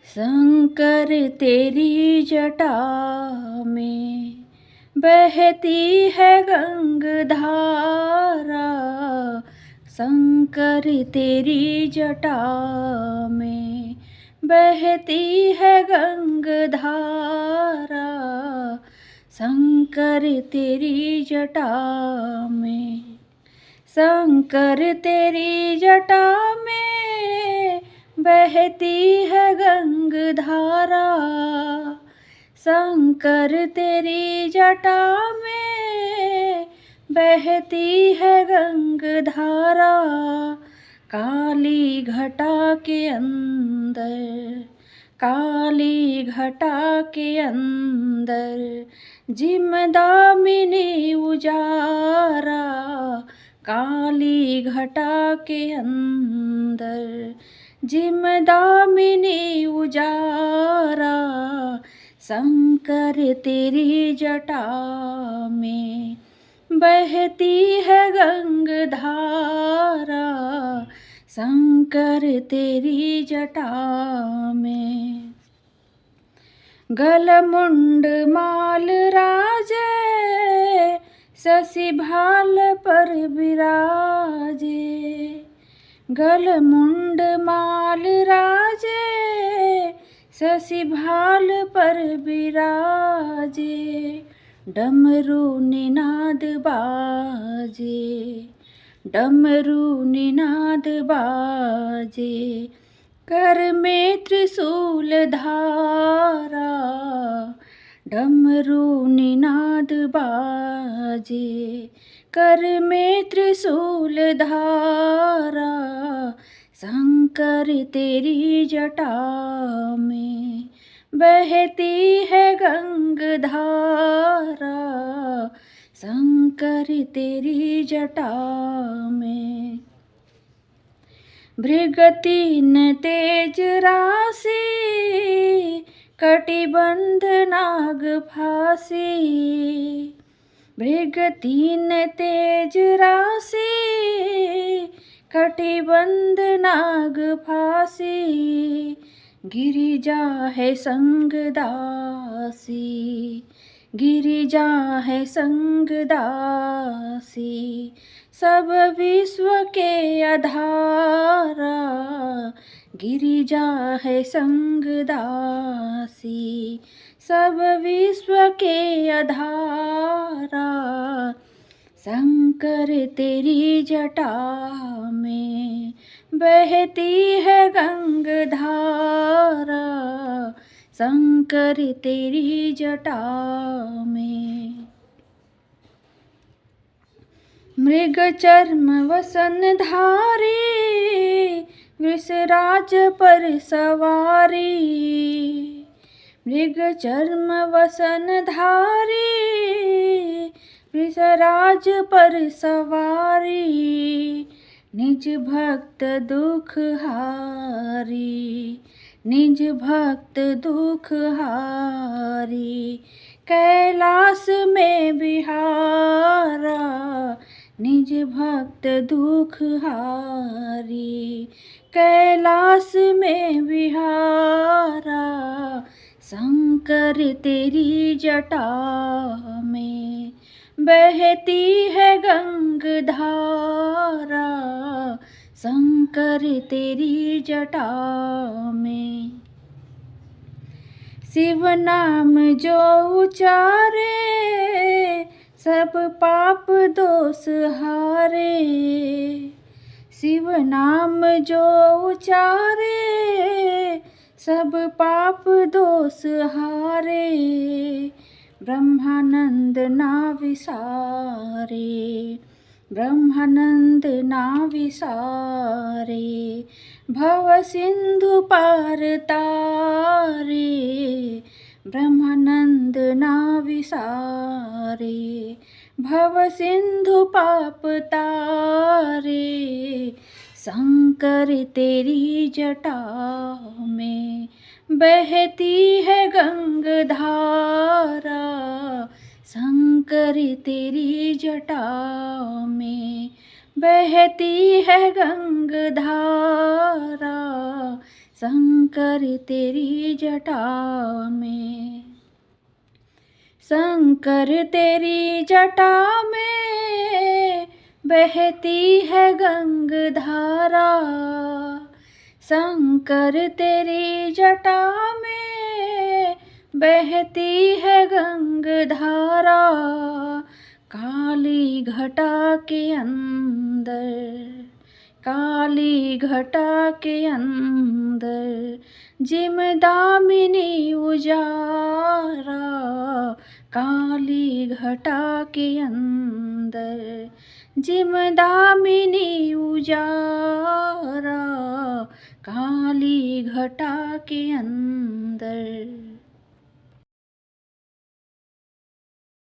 शंकर तेरी जटा में बहती है गंगधारा। शंकर तेरी जटा में बहती है गंगधारा। शंकर तेरी जटा में, शंकर तेरी जटा में बहती है गंगधारा। शंकर तेरी जटा में बहती है गंगधारा। काली घटा के अंदर, काली घटा के अंदर जिमदामिनी उजारा। काली घटा के अंदर जिमदामिनी उजारा। शंकर तेरी जटा में बहती है गंगधारा। शंकर तेरी जटा में गलमुंड माल राजे, शशि भाल पर विराजे। गलमुंड माल राजे, शशि भाल पर विराजे। डमरू निनाद बाजे, डमरू निनाद बाजे। कर में त्रिशूल धारा, डमरू निनाद बाजे। कर में त्रिशूल धारा। शंकर तेरी जटा में बहती है गंगधारा। शंकर तेरी जटा में भृग तीन तेज राशि, कटिबंध नाग फांसी। भृग तीन तेज राशि, कटिबंध नाग फांसी। गिरिजा है संग दासी, गिरिजा है संग दासी। सब विश्व के आधारा, गिरिजा है संग दासी। सब विश्व के आधारा। शंकर तेरी जटा में बहती है गंगधारा। शंकर तेरी जटा में मृग चर्म वसन धारी, वृषराज पर सवारी। मृग चर्म वसन धारी, वृषराज पर सवारी। निज भक्त दुख हारी, निज भक्त दुख हारी। कैलाश में बिहारा, निज भक्त दुख हारी। कैलाश में बिहारा। शंकर तेरी जटा में बहती है गंगधारा। शंकर तेरी जटा में शिव नाम जो उचारे, सब पाप दोष हारे। शिव नाम जो उचारे, सब पाप दोष हारे। ब्रह्मानंद ना विसारे, ब्रह्मानंद ना विसारे। भव सिंधु पार तारे, ब्रह्मानंद ना विसारे। भव सिंधु पाप तारे। शंकर तेरी जटा में बहती है गंगधारा। शंकर तेरी जटा में बहती है गंगधारा। शंकर तेरी जटा में। शंकर तेरी जटा में बहती है गंगधारा। शंकर तेरी जटा में बहती है गंगधारा। काली घटा के अंदर, काली घटा के अंदर जिम दामिनी उजारा। काली घटा के अंदर जिम दामिनी उजारा। काली घटा के अंदर।